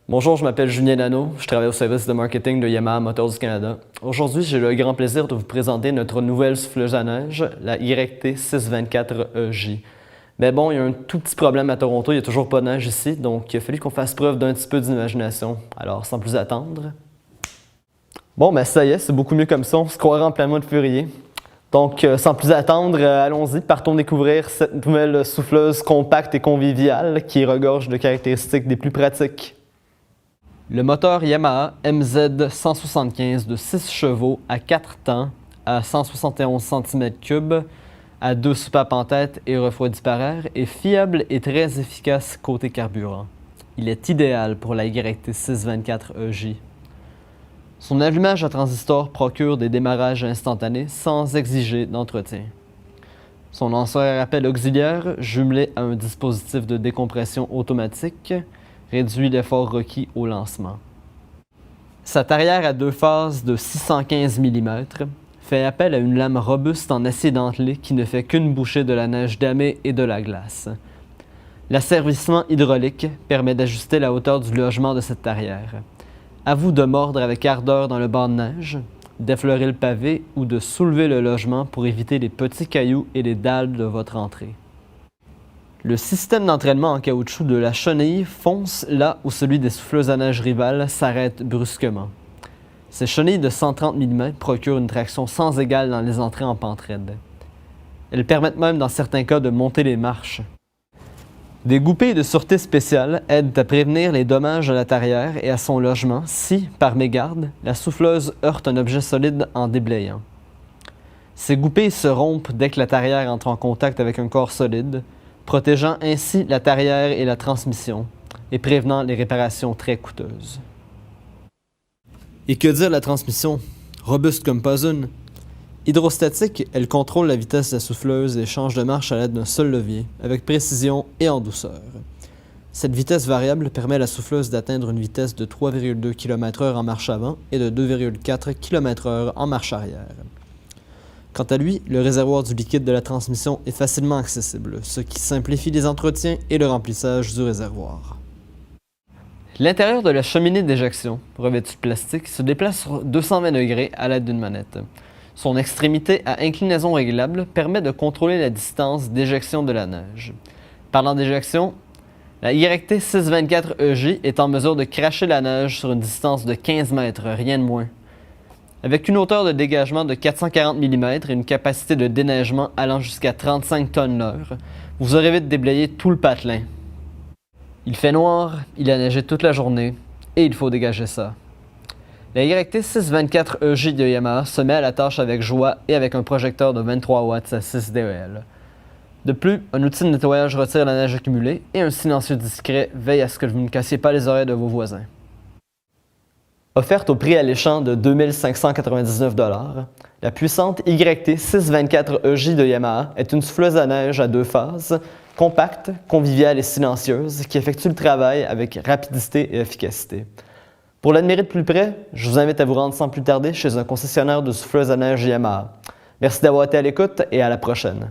Bonjour, je m'appelle Julien Dano, je travaille au service de marketing de Yamaha Motors du Canada. Aujourd'hui, j'ai le grand plaisir de vous présenter notre nouvelle souffleuse à neige, la YRT624EJ. Mais bon, il y a un tout petit problème à Toronto, il n'y a toujours pas de neige ici, donc il a fallu qu'on fasse preuve d'un petit peu d'imagination. Alors, sans plus attendre... Bon, ben ça y est, c'est beaucoup mieux comme ça, on se croirait en plein mois de février. Donc, sans plus attendre, allons-y, partons découvrir cette nouvelle souffleuse compacte et conviviale qui regorge de caractéristiques des plus pratiques. Le moteur Yamaha MZ175 de 6 chevaux à 4 temps à 171 cm3 à 2 soupapes en tête et refroidi par air est fiable et très efficace côté carburant. Il est idéal pour la YRT624EJ. Son allumage à transistor procure des démarrages instantanés sans exiger d'entretien. Son lanceur à rappel auxiliaire, jumelé à un dispositif de décompression automatique, réduit l'effort requis au lancement. Sa tarière à 2 phases de 615 mm fait appel à une lame robuste en acier dentelé qui ne fait qu'une bouchée de la neige damée et de la glace. L'asservissement hydraulique permet d'ajuster la hauteur du logement de cette tarière. À vous de mordre avec ardeur dans le banc de neige, d'effleurer le pavé ou de soulever le logement pour éviter les petits cailloux et les dalles de votre entrée. Le système d'entraînement en caoutchouc de la chenille fonce là où celui des souffleuses à neige rivales s'arrête brusquement. Ces chenilles de 130 mm procurent une traction sans égale dans les entrées en pente raide. Elles permettent même dans certains cas de monter les marches. Des goupilles de sûreté spéciales aident à prévenir les dommages à la tarière et à son logement si, par mégarde, la souffleuse heurte un objet solide en déblayant. Ces goupilles se rompent dès que la tarière entre en contact avec un corps solide, protégeant ainsi la tarière et la transmission et prévenant les réparations très coûteuses. Et que dire de la transmission? Robuste comme pas une. Hydrostatique, elle contrôle la vitesse de la souffleuse et change de marche à l'aide d'un seul levier, avec précision et en douceur. Cette vitesse variable permet à la souffleuse d'atteindre une vitesse de 3,2 km/h en marche avant et de 2,4 km/h en marche arrière. Quant à lui, le réservoir du liquide de la transmission est facilement accessible, ce qui simplifie les entretiens et le remplissage du réservoir. L'intérieur de la cheminée d'éjection, revêtue de plastique, se déplace sur 220 degrés à l'aide d'une manette. Son extrémité à inclinaison réglable permet de contrôler la distance d'éjection de la neige. Parlant d'éjection, la YRT624EJ est en mesure de cracher la neige sur une distance de 15 mètres, rien de moins. Avec une hauteur de dégagement de 440 mm et une capacité de déneigement allant jusqu'à 35 tonnes l'heure, vous aurez vite déblayé tout le patelin. Il fait noir, il a neigé toute la journée, et il faut dégager ça. La YRT624EJ de Yamaha se met à la tâche avec joie et avec un projecteur de 23 watts à 6 DEL. De plus, un outil de nettoyage retire la neige accumulée et un silencieux discret veille à ce que vous ne cassiez pas les oreilles de vos voisins. Offerte au prix alléchant de 2 599 $, la puissante YRT624EJ de Yamaha est une souffleuse à neige à 2 phases, compacte, conviviale et silencieuse, qui effectue le travail avec rapidité et efficacité. Pour l'admirer de plus près, je vous invite à vous rendre sans plus tarder chez un concessionnaire de souffleuses à neige Yamaha. Merci d'avoir été à l'écoute et à la prochaine.